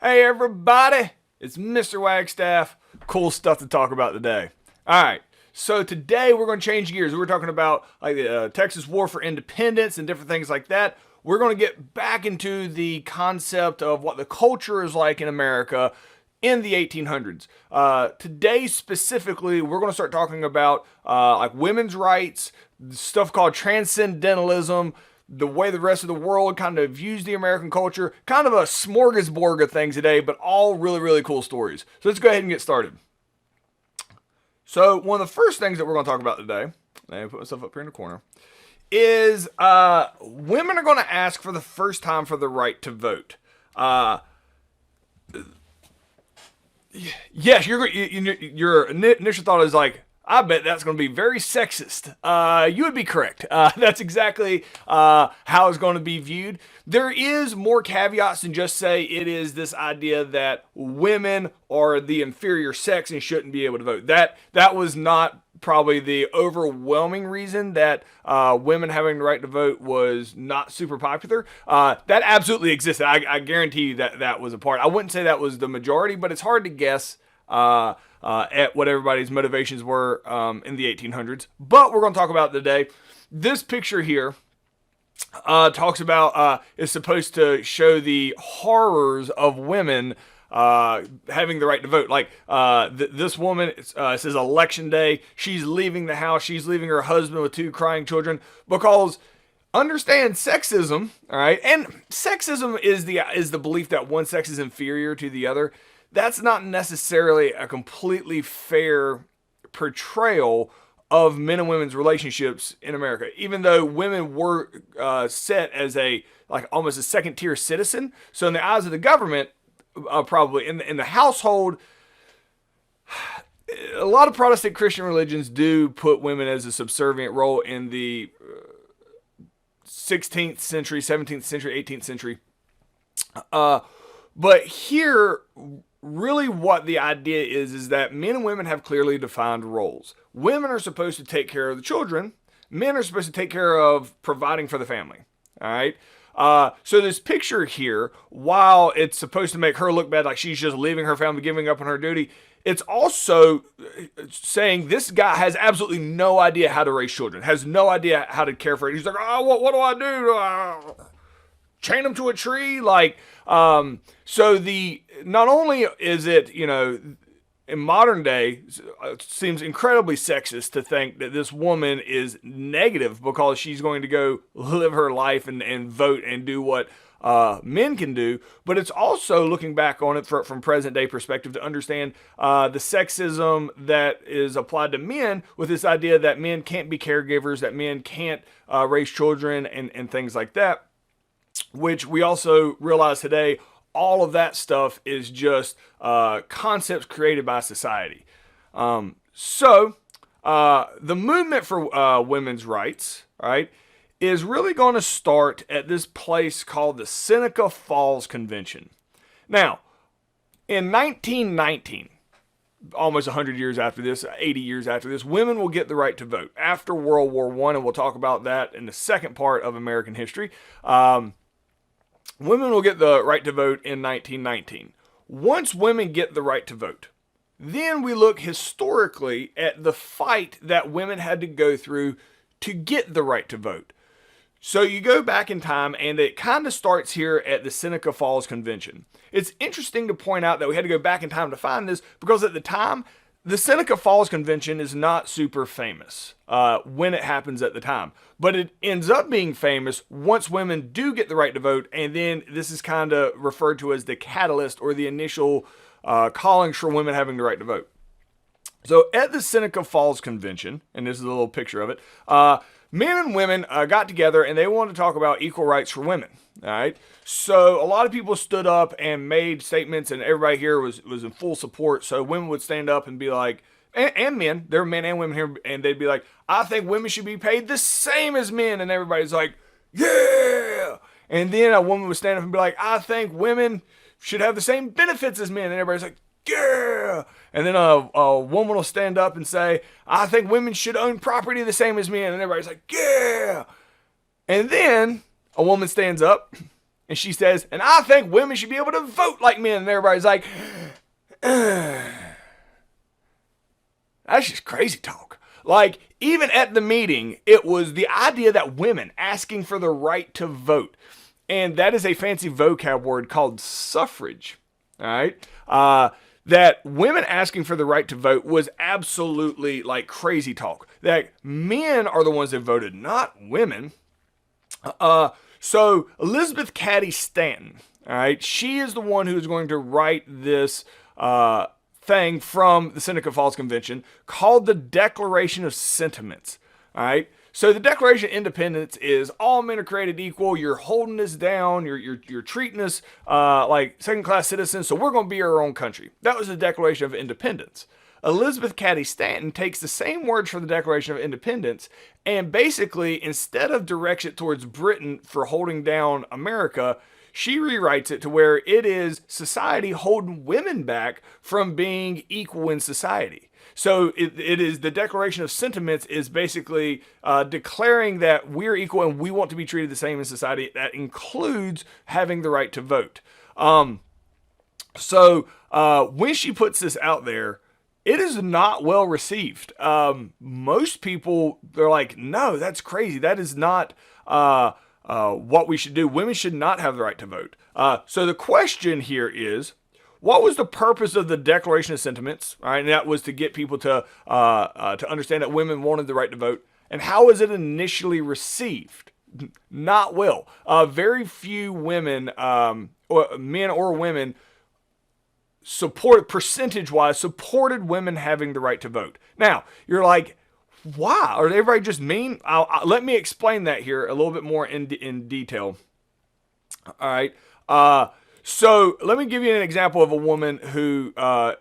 Hey everybody, it's Mr. Wagstaff. Cool stuff to talk about today. Alright, so today we're going to change gears. We're talking about like the Texas War for Independence and different things like that. We're going to get back into the concept of what the culture is like in America in the 1800s. Today specifically, we're going to start talking about like women's rights, stuff called Transcendentalism, the way the rest of the world kind of views the American culture, kind of a smorgasbord of things today, but all really, really cool stories. So let's go ahead and get started. So one of the first things that we're going to talk about today, let me put myself up here in the corner, is women are going to ask for the first time for the right to vote. Yes, your initial thought is like, I bet that's going to be very sexist. You would be correct. That's exactly how it's going to be viewed. There is more caveats than just say it is this idea that women are the inferior sex and shouldn't be able to vote. That was not probably the overwhelming reason that women having the right to vote was not super popular. That absolutely existed. I guarantee you that was a part. I wouldn't say that was the majority, but it's hard to guess at what everybody's motivations were in the 1800s. But we're going to talk about it today. This picture here talks about, is supposed to show the horrors of women having the right to vote. Like this woman, it says election day. She's leaving the house. She's leaving her husband with 2 crying children because understand sexism, all right? And sexism is the belief that one sex is inferior to the other. That's not necessarily a completely fair portrayal of men and women's relationships in America. Even though women were set as almost a second tier citizen. So in the eyes of the government, probably in the household, a lot of Protestant Christian religions do put women as a subservient role in the 16th century, 17th century, 18th century. But here, really what the idea is that men and women have clearly defined roles. Women are supposed to take care of the children. Men are supposed to take care of providing for the family. All right. So this picture here, while it's supposed to make her look bad, like she's just leaving her family, giving up on her duty, it's also saying this guy has absolutely no idea how to raise children, has no idea how to care for it. He's like, oh, what do I do? Chain them to a tree? So not only is it, in modern day, it seems incredibly sexist to think that this woman is negative because she's going to go live her life and vote and do what men can do. But it's also looking back on it from present day perspective to understand the sexism that is applied to men with this idea that men can't be caregivers, that men can't raise children and things like that, which we also realize today all of that stuff is just concepts created by society. So the movement for women's rights, right, is really going to start at this place called the Seneca Falls Convention. Now, in 1919, almost 100 years after this, 80 years after this, women will get the right to vote after World War I, and we'll talk about that in the second part of American history. Women will get the right to vote in 1919. Once women get the right to vote, then we look historically at the fight that women had to go through to get the right to vote. So you go back in time, and it kind of starts here at the Seneca Falls Convention. It's interesting to point out that we had to go back in time to find this because at the time, the Seneca Falls Convention is not super famous when it happens at the time. But it ends up being famous once women do get the right to vote, and then this is kind of referred to as the catalyst or the initial callings for women having the right to vote. So at the Seneca Falls Convention, and this is a little picture of it, men and women got together and they wanted to talk about equal rights for women. All right. So a lot of people stood up and made statements, and everybody here was in full support. So women would stand up and be like, and men, there were men and women here, and they'd be like, I think women should be paid the same as men. And everybody's like, yeah. And then a woman would stand up and be like, I think women should have the same benefits as men. And everybody's like, yeah. And then a woman will stand up and say, I think women should own property the same as men. And everybody's like, yeah. And then a woman stands up And she says, and I think women should be able to vote like men. And everybody's like, that's just crazy talk. Like, even at the meeting, it was the idea that women asking for the right to vote. And that is a fancy vocab word called suffrage. All right. That women asking for the right to vote was absolutely like crazy talk. That men are the ones that voted, not women. So Elizabeth Cady Stanton, all right, she is the one who is going to write this thing from the Seneca Falls Convention called the Declaration of Sentiments. All right. So the Declaration of Independence is all men are created equal. You're holding us down. You're treating us like second-class citizens. So we're going to be our own country. That was the Declaration of Independence. Elizabeth Cady Stanton takes the same words from the Declaration of Independence and basically, instead of directs it towards Britain for holding down America, she rewrites it to where it is society holding women back from being equal in society. So it is the Declaration of Sentiments is basically declaring that we're equal and we want to be treated the same in society. That includes having the right to vote. So when she puts this out there, it is not well received. Most people, they're like, no, that's crazy. That is not what we should do. Women should not have the right to vote. So the question here is, what was the purpose of the Declaration of Sentiments? All right, and that was to get people to understand that women wanted the right to vote. And how was it initially received? Not well. Very few women, or men or women, percentage-wise, supported women having the right to vote. Now, you're like, why? Are everybody just mean? Let me explain that here a little bit more in detail. All right. So let me give you an example of a woman who,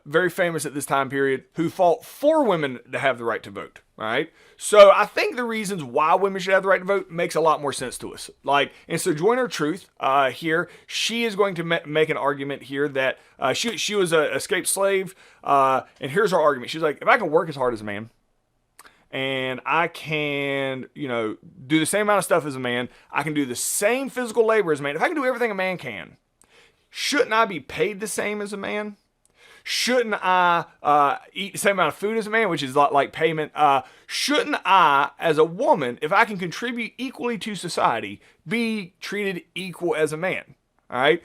very famous at this time period, who fought for women to have the right to vote. All right. So I think the reasons why women should have the right to vote makes a lot more sense to us. Like, in Sojourner Truth, here, she is going to make an argument here that she was an escaped slave. And here's her argument. She's like, if I can work as hard as a man, and I can, do the same amount of stuff as a man, I can do the same physical labor as a man. If I can do everything a man can, shouldn't I be paid the same as a man? Shouldn't I eat the same amount of food as a man, which is like payment? Shouldn't I, as a woman, if I can contribute equally to society, be treated equal as a man? All right.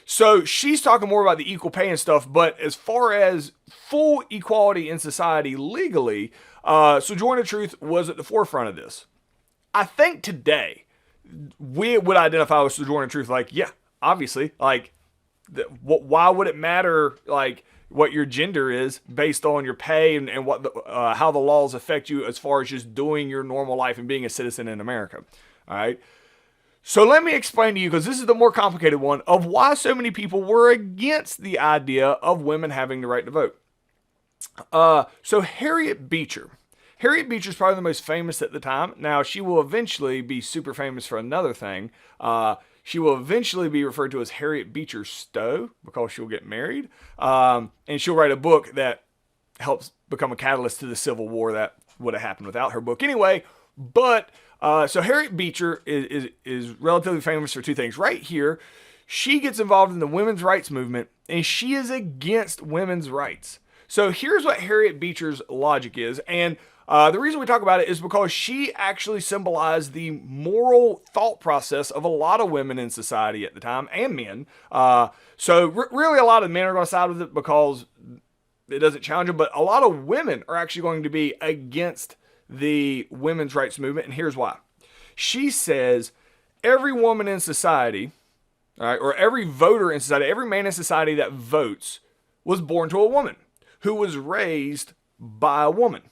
So she's talking more about the equal pay and stuff, but as far as full equality in society legally, Sojourner Truth was at the forefront of this. I think today we would identify with Sojourner Truth like, yeah, obviously, like, why would it matter, like, what your gender is based on your pay and what how the laws affect you as far as just doing your normal life and being a citizen in America? All right. So let me explain to you, because this is the more complicated one, of why so many people were against the idea of women having the right to vote. So Harriet Beecher. Harriet Beecher is probably the most famous at the time. Now, she will eventually be super famous for another thing. She will eventually be referred to as Harriet Beecher Stowe because she'll get married. And she'll write a book that helps become a catalyst to the Civil War that would have happened without her book anyway. But so Harriet Beecher is relatively famous for two things. Right here, she gets involved in the women's rights movement, and she is against women's rights. So here's what Harriet Beecher's logic is. And the reason we talk about it is because she actually symbolized the moral thought process of a lot of women in society at the time, and men. Really a lot of men are going to side with it because it doesn't challenge them, but a lot of women are actually going to be against the women's rights movement, and here's why. She says every woman in society, all right, or every voter in society, every man in society that votes was born to a woman who was raised by a woman.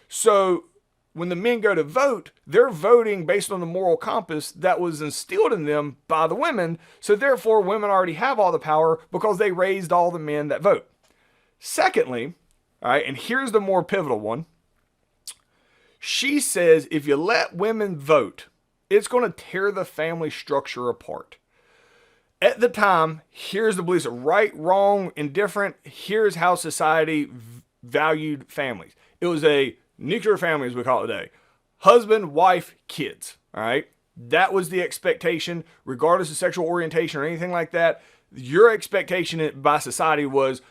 So when the men go to vote, they're voting based on the moral compass that was instilled in them by the women. So therefore, women already have all the power because they raised all the men that vote. Secondly, all right, and here's the more pivotal one. She says if you let women vote, it's going to tear the family structure apart. At the time, here's the beliefs of right, wrong, indifferent. Here's how society valued families. It was a nuclear family, as we call it today. Husband, wife, kids. All right. That was the expectation, regardless of sexual orientation or anything like that. Your expectation by society was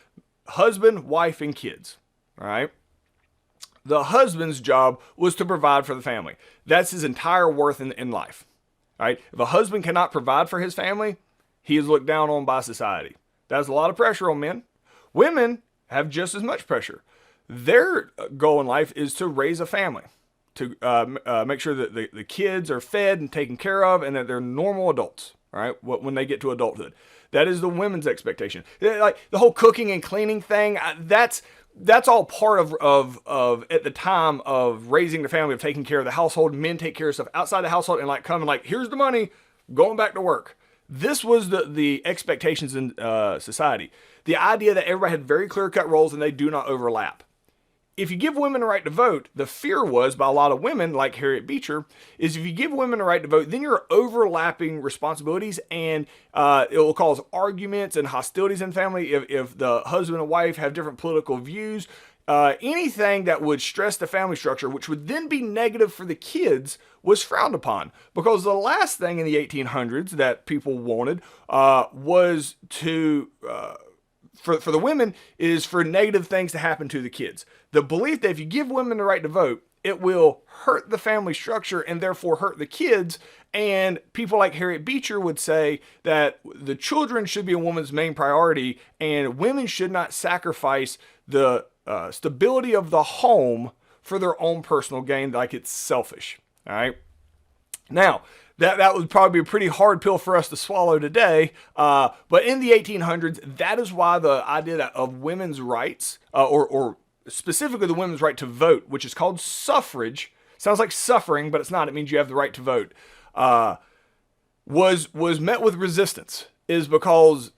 husband, wife, and kids. All right. The husband's job was to provide for the family. That's his entire worth in life. All right. If a husband cannot provide for his family, he is looked down on by society. That's a lot of pressure on men. Women have just as much pressure. Their goal in life is to raise a family, to make sure that the kids are fed and taken care of, and that they're normal adults, all right, when they get to adulthood. That is the women's expectation. Like the whole cooking and cleaning thing, that's all part of at the time of raising the family, of taking care of the household. Men take care of stuff outside the household and like coming like, here's the money, going back to work. This was the expectations in society. The idea that everybody had very clear-cut roles and they do not overlap. If you give women the right to vote, the fear was by a lot of women, like Harriet Beecher, is if you give women the right to vote, then you're overlapping responsibilities, and it will cause arguments and hostilities in family if the husband and wife have different political views. Anything that would stress the family structure, which would then be negative for the kids, was frowned upon. Because the last thing in the 1800s that people wanted was to... For the women is for negative things to happen to the kids. The belief that if you give women the right to vote, it will hurt the family structure and therefore hurt the kids. And people like Harriet Beecher would say that the children should be a woman's main priority, and women should not sacrifice the stability of the home for their own personal gain, like it's selfish. All right. Now, that would probably be a pretty hard pill for us to swallow today. But in the 1800s, that is why the idea of women's rights, or specifically the women's right to vote, which is called suffrage, sounds like suffering, but it's not. It means you have the right to vote, was met with resistance, is because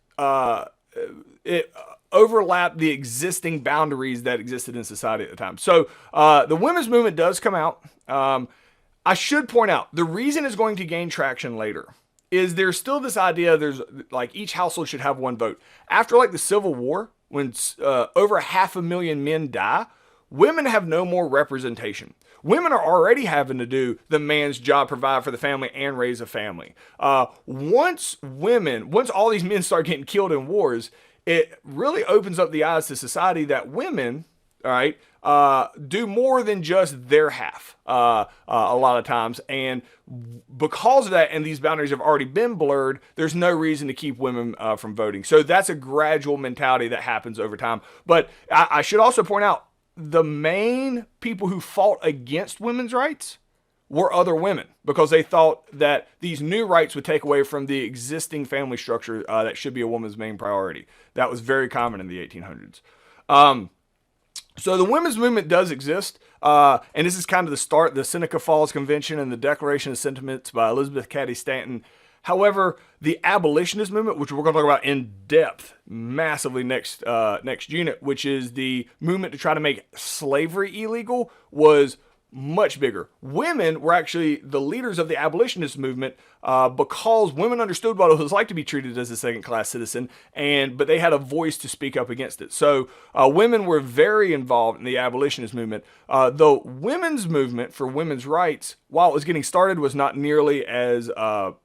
it overlapped the existing boundaries that existed in society at the time. So the women's movement does come out. I should point out, the reason it's going to gain traction later is there's still this idea there's like each household should have one vote. After like the Civil War, when over 500,000 men die, women have no more representation. Women are already having to do the man's job, provide for the family and raise a family. Once all these men start getting killed in wars, it really opens up the eyes to society that women, all right, do more than just their half a lot of times. And because of that, and these boundaries have already been blurred, there's no reason to keep women from voting. So that's a gradual mentality that happens over time. But I should also point out, the main people who fought against women's rights were other women, because they thought that these new rights would take away from the existing family structure that should be a woman's main priority. That was very common in the 1800s. So the women's movement does exist, and this is kind of the start, the Seneca Falls Convention and the Declaration of Sentiments by Elizabeth Cady Stanton. However, the abolitionist movement, which we're going to talk about in depth massively next unit, which is the movement to try to make slavery illegal, was much bigger. Women were actually the leaders of the abolitionist movement because women understood what it was like to be treated as a second-class citizen, but they had a voice to speak up against it. So women were very involved in the abolitionist movement. The women's movement for women's rights, while it was getting started, was not nearly as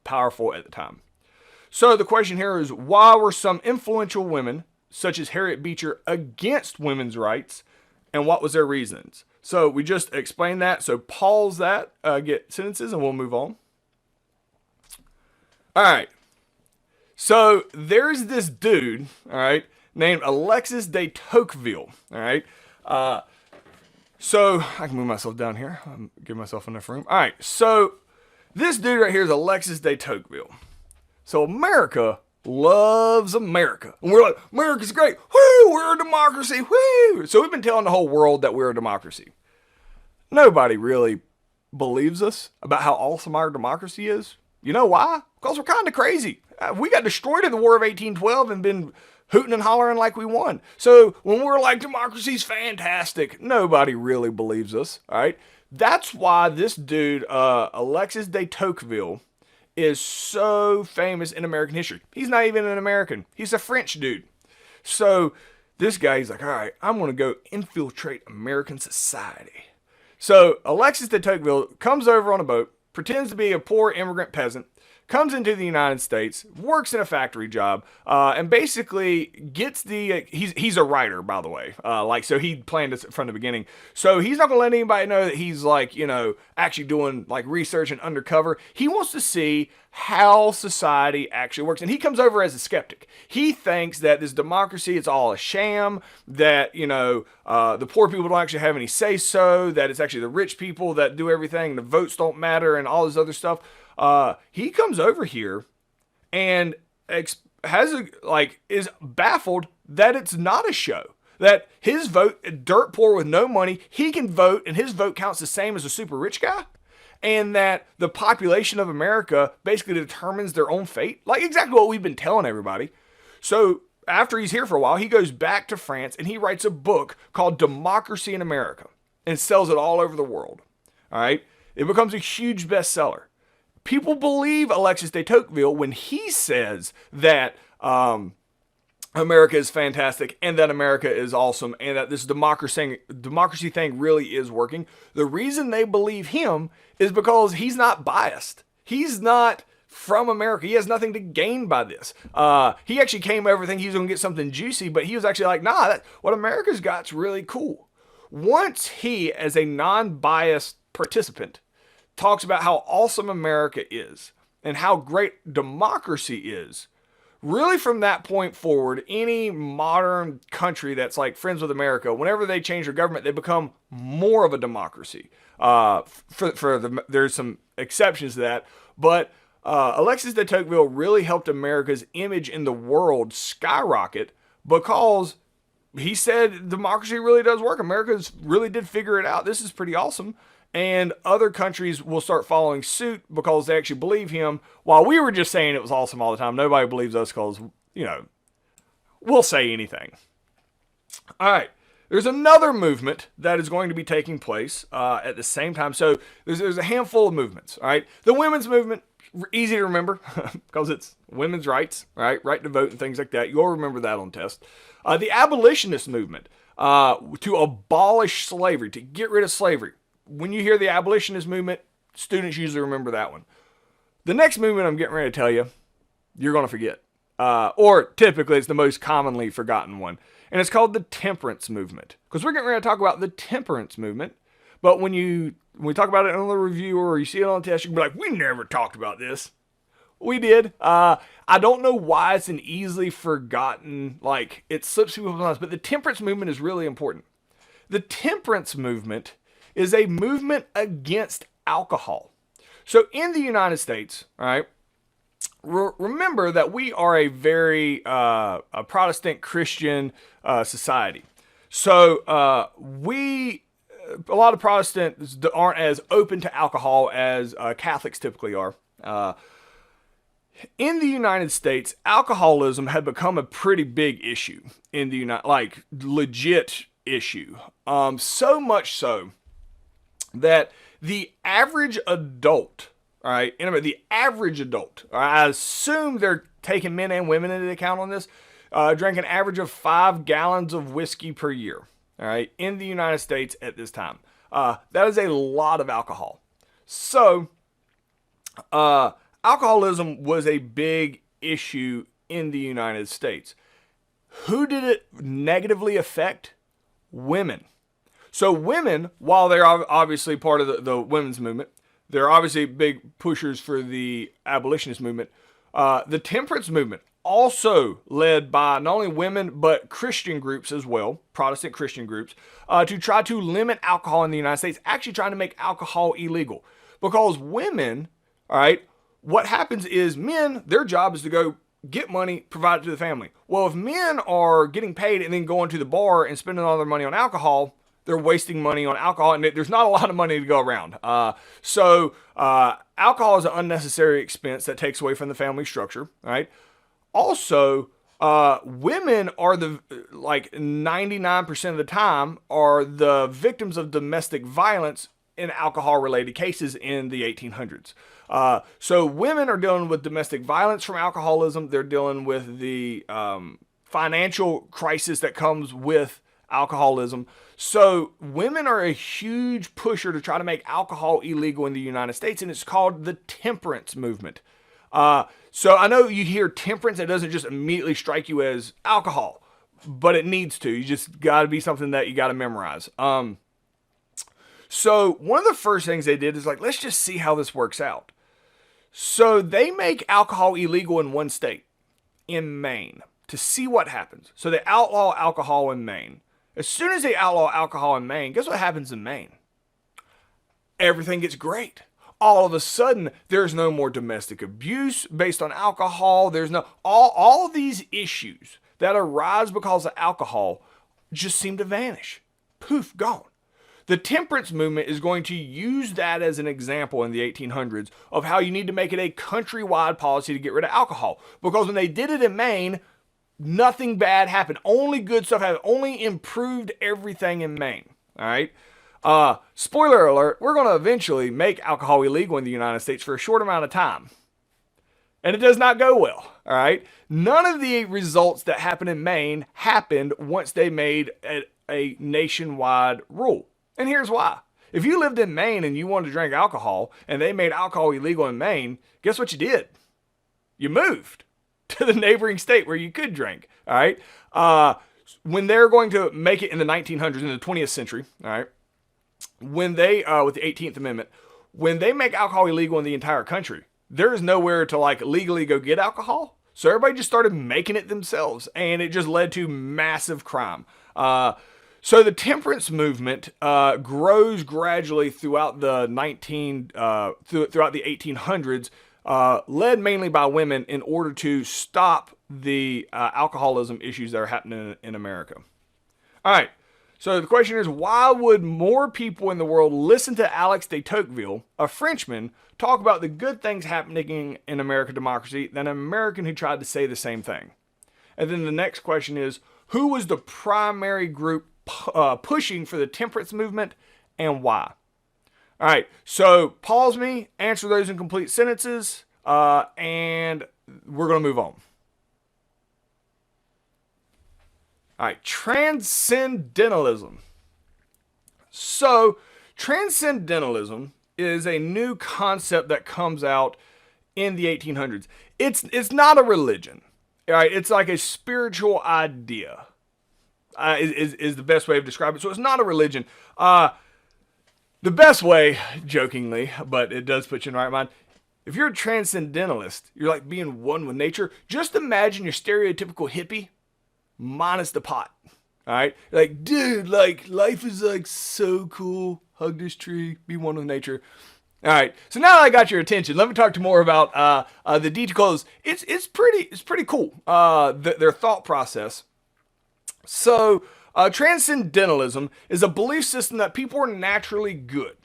powerful at the time. So the question here is, why were some influential women, such as Harriet Beecher, against women's rights, and what was their reasons? So we just explained that. So pause that, get sentences, and we'll move on. All right. So there's this dude, all right, named Alexis de Tocqueville, all right. So I can move myself down here. Give myself enough room. All right. So this dude right here is Alexis de Tocqueville. So America loves America. And we're like, America's great. Woo, we're a democracy. Woo. So we've been telling the whole world that we're a democracy. Nobody really believes us about how awesome our democracy is. You know why? Because we're kind of crazy. We got destroyed in the War of 1812 and been hooting and hollering like we won. So when we're like, democracy's fantastic, nobody really believes us. All right. That's why this dude, Alexis de Tocqueville, is so famous in American history. He's not even an American. He's a French dude. So this guy, he's like, all right, I'm going to go infiltrate American society. So Alexis de Tocqueville comes over on a boat. pretends to be a poor immigrant peasant, comes into the United States, works in a factory job, and basically gets the. He's a writer, by the way. So he planned this from the beginning. So he's not gonna let anybody know that he's actually doing research and undercover. He wants to see how society actually works, and he comes over as a skeptic. He thinks that this democracy, it's all a sham. That the poor people don't actually have any say so. That it's actually the rich people that do everything. The votes don't matter, and all this other stuff. He comes over here and is baffled that it's not a show. That his vote, dirt poor with no money, he can vote and his vote counts the same as a super rich guy. And that the population of America basically determines their own fate. Like exactly what we've been telling everybody. So after he's here for a while, he goes back to France and he writes a book called Democracy in America and sells it all over the world. All right. It becomes a huge bestseller. People believe Alexis de Tocqueville when he says that America is fantastic and that America is awesome and that this democracy thing really is working. The reason they believe him is because he's not biased. He's not from America. He has nothing to gain by this. He actually came over thinking he was going to get something juicy, but he was actually like, nah, what America's got's really cool. Once he, as a non-biased participant, talks about how awesome America is and how great democracy is, really from that point forward, any modern country that's friends with America, whenever they change their government, they become more of a democracy. There's some exceptions to that, but Alexis de Tocqueville really helped America's image in the world skyrocket because he said democracy really does work. America really did figure it out. This is pretty awesome. And other countries will start following suit because they actually believe him. While we were just saying it was awesome all the time, nobody believes us because, we'll say anything. All right. There's another movement that is going to be taking place at the same time. So there's a handful of movements. All right. The women's movement, easy to remember because it's women's rights, right? Right to vote and things like that. You'll remember that on test. The abolitionist movement to abolish slavery, to get rid of slavery. When you hear the abolitionist movement, students usually remember that one. The next movement I'm getting ready to tell you, you're going to forget. Or typically it's the most commonly forgotten one. And it's called the temperance movement. Because we're getting ready to talk about the temperance movement. But when we talk about it in the review or you see it on the test, you can be like, we never talked about this. We did. I don't know why it's an easily forgotten, it slips people's minds, but the temperance movement is really important. The temperance movement is a movement against alcohol. So in the United States, all right, remember that we are a very a Protestant Christian society. So a lot of Protestants aren't as open to alcohol as Catholics typically are. In the United States, alcoholism had become a pretty big issue in the legit issue. So much so that the average adult, all right, the average adult, I assume they're taking men and women into account on this, drank an average of 5 gallons of whiskey per year, all right, in the United States at this time. That is a lot of alcohol. So, alcoholism was a big issue in the United States. Who did it negatively affect? Women. So women, while they're obviously part of the women's movement, they're obviously big pushers for the abolitionist movement. The temperance movement, also led by not only women, but Christian groups as well, Protestant Christian groups, to try to limit alcohol in the United States, actually trying to make alcohol illegal. Because women, all right, what happens is men, their job is to go get money, provide it to the family. Well, if men are getting paid and then going to the bar and spending all their money on alcohol, they're wasting money on alcohol, and there's not a lot of money to go around. So alcohol is an unnecessary expense that takes away from the family structure, right? Also, women are 99% of the time are the victims of domestic violence in alcohol-related cases in the 1800s. So women are dealing with domestic violence from alcoholism. They're dealing with the financial crisis that comes with alcoholism. So women are a huge pusher to try to make alcohol illegal in the United States, and it's called the temperance movement. So I know you hear temperance, it doesn't just immediately strike you as alcohol, but it needs to. You just got to be something that you got to memorize. So one of the first things they did is like, let's just see how this works out. So they make alcohol illegal in one state, in Maine, to see what happens. So they outlaw alcohol in Maine. As soon as they outlaw alcohol in Maine, guess what happens in Maine? Everything gets great. All of a sudden, there's no more domestic abuse based on alcohol. There's no, all of these issues that arise because of alcohol just seem to vanish. Poof, gone. The temperance movement is going to use that as an example in the 1800s of how you need to make it a countrywide policy to get rid of alcohol. Because when they did it in Maine, nothing bad happened. Only good stuff happened. Only improved everything in Maine. All right. Spoiler alert, we're going to eventually make alcohol illegal in the United States for a short amount of time. And it does not go well, all right? None of the results that happened in Maine happened once they made a nationwide rule. And here's why. If you lived in Maine and you wanted to drink alcohol and they made alcohol illegal in Maine, guess what you did? You moved to the neighboring state where you could drink, all right? When they're going to make it in the 1900s, in the 20th century, all right? When they, with the 18th Amendment, when they make alcohol illegal in the entire country, there is nowhere to like legally go get alcohol. So everybody just started making it themselves, and it just led to massive crime. So the temperance movement grows gradually throughout the throughout the 1800s, led mainly by women in order to stop the alcoholism issues that are happening in America. All right. So the question is, why would more people in the world listen to Alex de Tocqueville, a Frenchman, talk about the good things happening in American democracy than an American who tried to say the same thing? And then the next question is, who was the primary group pushing for the temperance movement and why? All right, so pause me, answer those in complete sentences, and we're going to move on. All right, Transcendentalism. So, Transcendentalism is a new concept that comes out in the 1800s. It's not a religion, all right? It's like a spiritual idea, is the best way of describing it. So it's not a religion. The best way, jokingly, but it does put you in the right mind, if you're a transcendentalist, you're like being one with nature. Just imagine your stereotypical hippie, minus the pot. All right, like, dude, like, life is like so cool. Hug this tree, be one with nature. All right, so now that I got your attention, let me talk to more about the details. It's pretty cool. Their thought process. So, transcendentalism is a belief system that people are naturally good,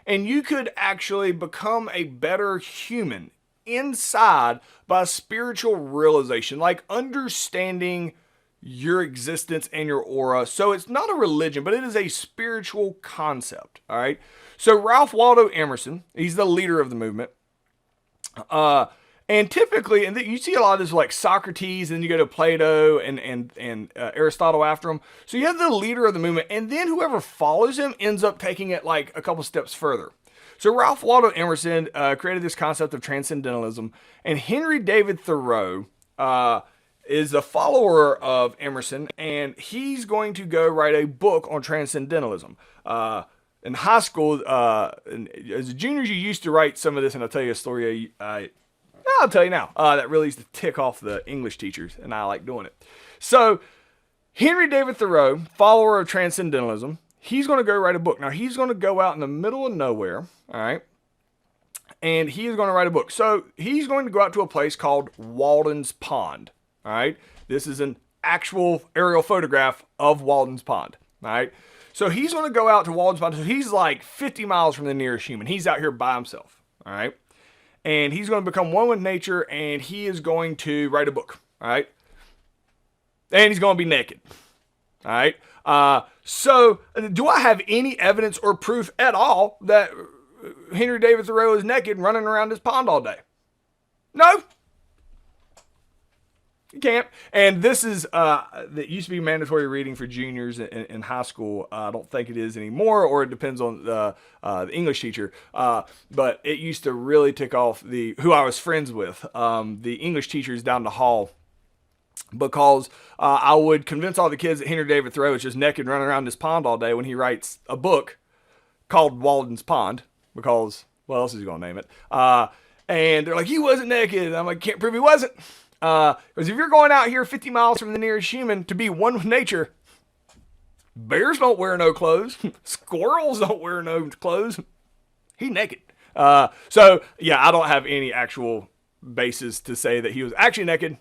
and you could actually become a better human inside by spiritual realization, like understanding your existence and your aura. So it's not a religion, but it is a spiritual concept. All right. So Ralph Waldo Emerson, he's the leader of the movement. And typically, and you see a lot of this like Socrates, and then you go to Plato and Aristotle after him. So you have the leader of the movement, and then whoever follows him ends up taking it like a couple steps further. So Ralph Waldo Emerson created this concept of transcendentalism, and Henry David Thoreau is a follower of Emerson, and he's going to go write a book on transcendentalism. In high school, as a junior, you used to write some of this, and I'll tell you a story. I'll tell you now. That really used to tick off the English teachers, and I like doing it. So Henry David Thoreau, follower of transcendentalism, he's going to go write a book. Now, he's going to go out in the middle of nowhere, all right? And he is going to write a book. So he's going to go out to a place called Walden's Pond. All right. This is an actual aerial photograph of Walden's Pond. All right. So he's going to go out to Walden's Pond. So he's like 50 miles from the nearest human. He's out here by himself. All right. And he's going to become one with nature, and he is going to write a book. All right. And he's going to be naked. All right. So do I have any evidence or proof at all that Henry David Thoreau is naked and running around this pond all day? No. You can't. And this is that used to be mandatory reading for juniors in high school. I don't think it is anymore, or it depends on the English teacher. But it used to really tick off who I was friends with, the English teachers down the hall, because I would convince all the kids that Henry David Thoreau is just naked running around this pond all day when he writes a book called Walden's Pond, because what else is he going to name it? And they're like, he wasn't naked. And I'm like, can't prove he wasn't. Because if you're going out here 50 miles from the nearest human to be one with nature, bears don't wear no clothes. Squirrels don't wear no clothes. He naked. So, yeah, I don't have any actual basis to say that he was actually naked.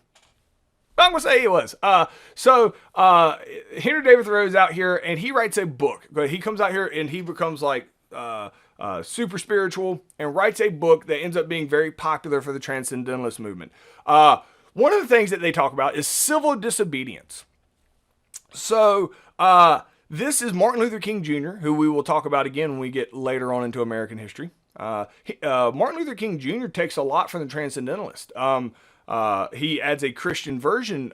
But I'm going to say he was. Henry David Thoreau is out here, and he writes a book. He comes out here, and he becomes like super spiritual, and writes a book that ends up being very popular for the Transcendentalist movement. One of the things that they talk about is civil disobedience. So this is Martin Luther King Jr., who we will talk about again when we get later on into American history. Martin Luther King Jr. takes a lot from the Transcendentalist. He adds a Christian version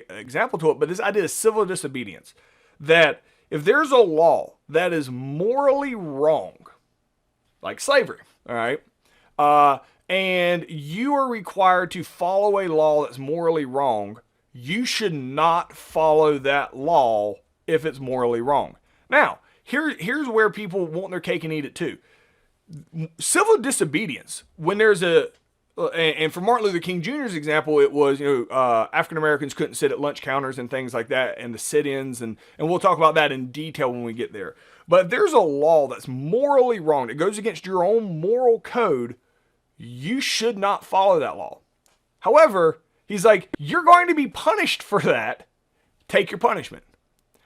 example to it, but this idea of civil disobedience, that if there's a law that is morally wrong, like slavery, all right, and you are required to follow a law that's morally wrong, you should not follow that law if it's morally wrong. Now, here's where people want their cake and eat it too. Civil disobedience, when there's and for Martin Luther King Jr.'s example, it was, African Americans couldn't sit at lunch counters and things like that, and the sit-ins, and we'll talk about that in detail when we get there. But if there's a law that's morally wrong, that goes against your own moral code, you should not follow that law. However, he's like, you're going to be punished for that. Take your punishment.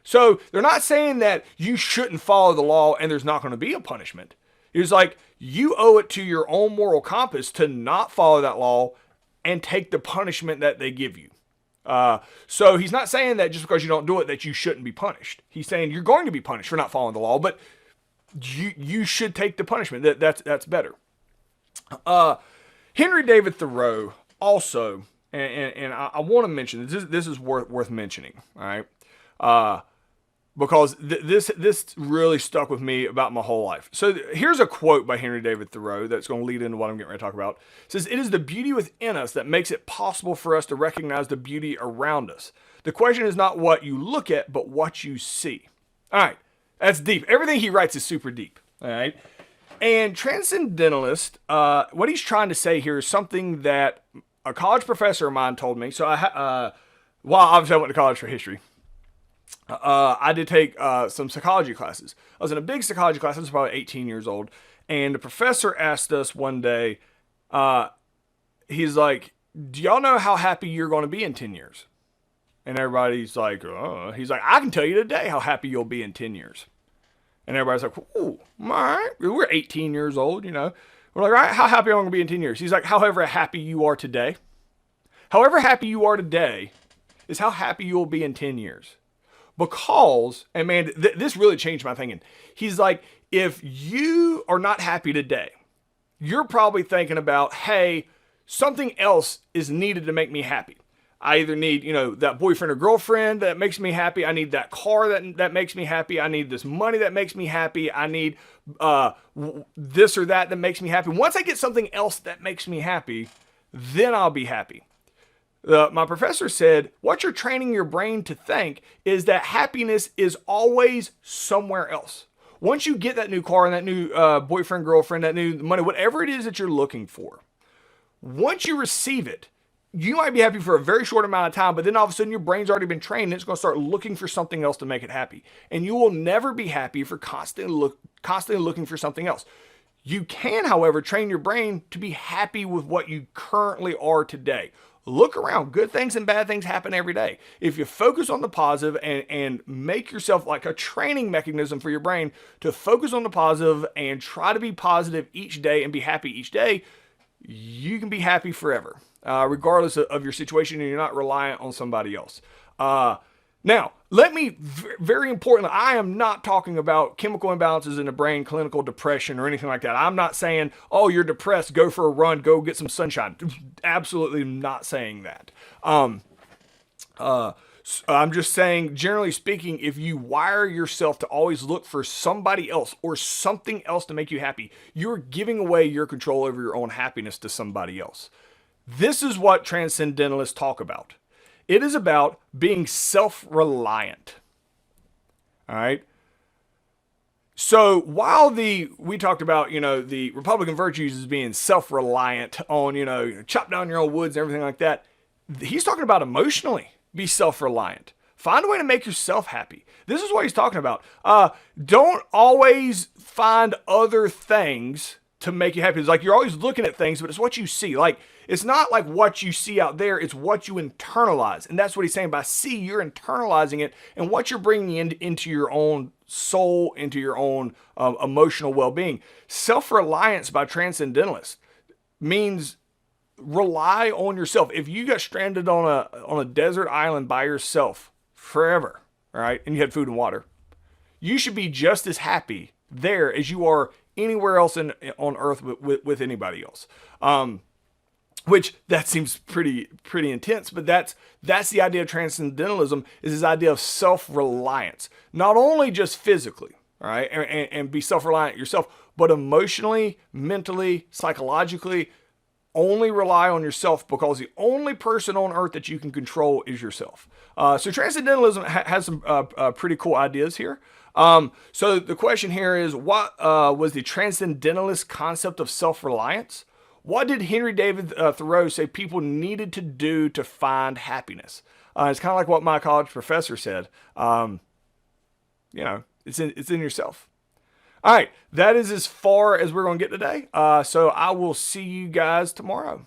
So they're not saying that you shouldn't follow the law and there's not going to be a punishment. He's like, you owe it to your own moral compass to not follow that law and take the punishment that they give you. So he's not saying that just because you don't do it that you shouldn't be punished. He's saying you're going to be punished for not following the law, but you should take the punishment. That's better. Henry David Thoreau also, and I want to mention this is worth mentioning, all right? Because this really stuck with me about my whole life. So here's a quote by Henry David Thoreau that's going to lead into what I'm getting ready to talk about. It says, "It is the beauty within us that makes it possible for us to recognize the beauty around us. The question is not what you look at, but what you see." All right, that's deep. Everything he writes is super deep, all right? And Transcendentalist, what he's trying to say here is something that a college professor of mine told me. So obviously I went to college for history. I did take some psychology classes. I was in a big psychology class. I was probably 18 years old. And the professor asked us one day, he's like, do y'all know how happy you're going to be in 10 years? And everybody's like, he's like, I can tell you today how happy you'll be in 10 years. And everybody's like, oh, all right. We're 18 years old, We're like, all right, how happy am I going to be in 10 years? He's like, however happy you are today. However happy you are today is how happy you will be in 10 years. Because, and man, this really changed my thinking. He's like, if you are not happy today, you're probably thinking about, hey, something else is needed to make me happy. I either need, that boyfriend or girlfriend that makes me happy. I need that car that makes me happy. I need this money that makes me happy. I need this or that makes me happy. Once I get something else that makes me happy, then I'll be happy. My professor said, what you're training your brain to think is that happiness is always somewhere else. Once you get that new car and that new boyfriend, girlfriend, that new money, whatever it is that you're looking for, once you receive it, you might be happy for a very short amount of time, but then all of a sudden your brain's already been trained and it's going to start looking for something else to make it happy. And you will never be happy if you're constantly looking for something else. You can, however, train your brain to be happy with what you currently are today. Look around. Good things and bad things happen every day. If you focus on the positive and make yourself like a training mechanism for your brain to focus on the positive and try to be positive each day and be happy each day, you can be happy forever, regardless of your situation, and you're not reliant on somebody else. Now, let me, very importantly, I am not talking about chemical imbalances in the brain, clinical depression, or anything like that. I'm not saying, oh, you're depressed, go for a run, go get some sunshine. Absolutely not saying that. I'm just saying, generally speaking, if you wire yourself to always look for somebody else or something else to make you happy, you're giving away your control over your own happiness to somebody else. This is what transcendentalists talk about. It is about being self-reliant. All right. So while we talked about, the Republican virtues as being self-reliant on, chop down your own woods and everything like that, he's talking about emotionally. Be self-reliant. Find a way to make yourself happy. This is what he's talking about. Don't always find other things to make you happy. It's like you're always looking at things, but it's what you see. Like, it's not like what you see out there, it's what you internalize. And that's what he's saying. By see, you're internalizing it, and what you're bringing into your own soul, into your own emotional well-being. Self-reliance by transcendentalists means rely on yourself. If you got stranded on a desert island by yourself forever, all right, and you had food and water, you should be just as happy there as you are anywhere else on earth with anybody else. Which that seems pretty intense, but that's the idea of transcendentalism, is this idea of self-reliance. Not only just physically, all right, and be self-reliant yourself, but emotionally, mentally, psychologically. Only rely on yourself, because the only person on earth that you can control is yourself. So transcendentalism has some pretty cool ideas here. So the question here is, what was the transcendentalist concept of self-reliance? What did Henry David Thoreau say people needed to do to find happiness? It's kind of like what my college professor said. It's in yourself. All right, that is as far as we're going to get today. So I will see you guys tomorrow.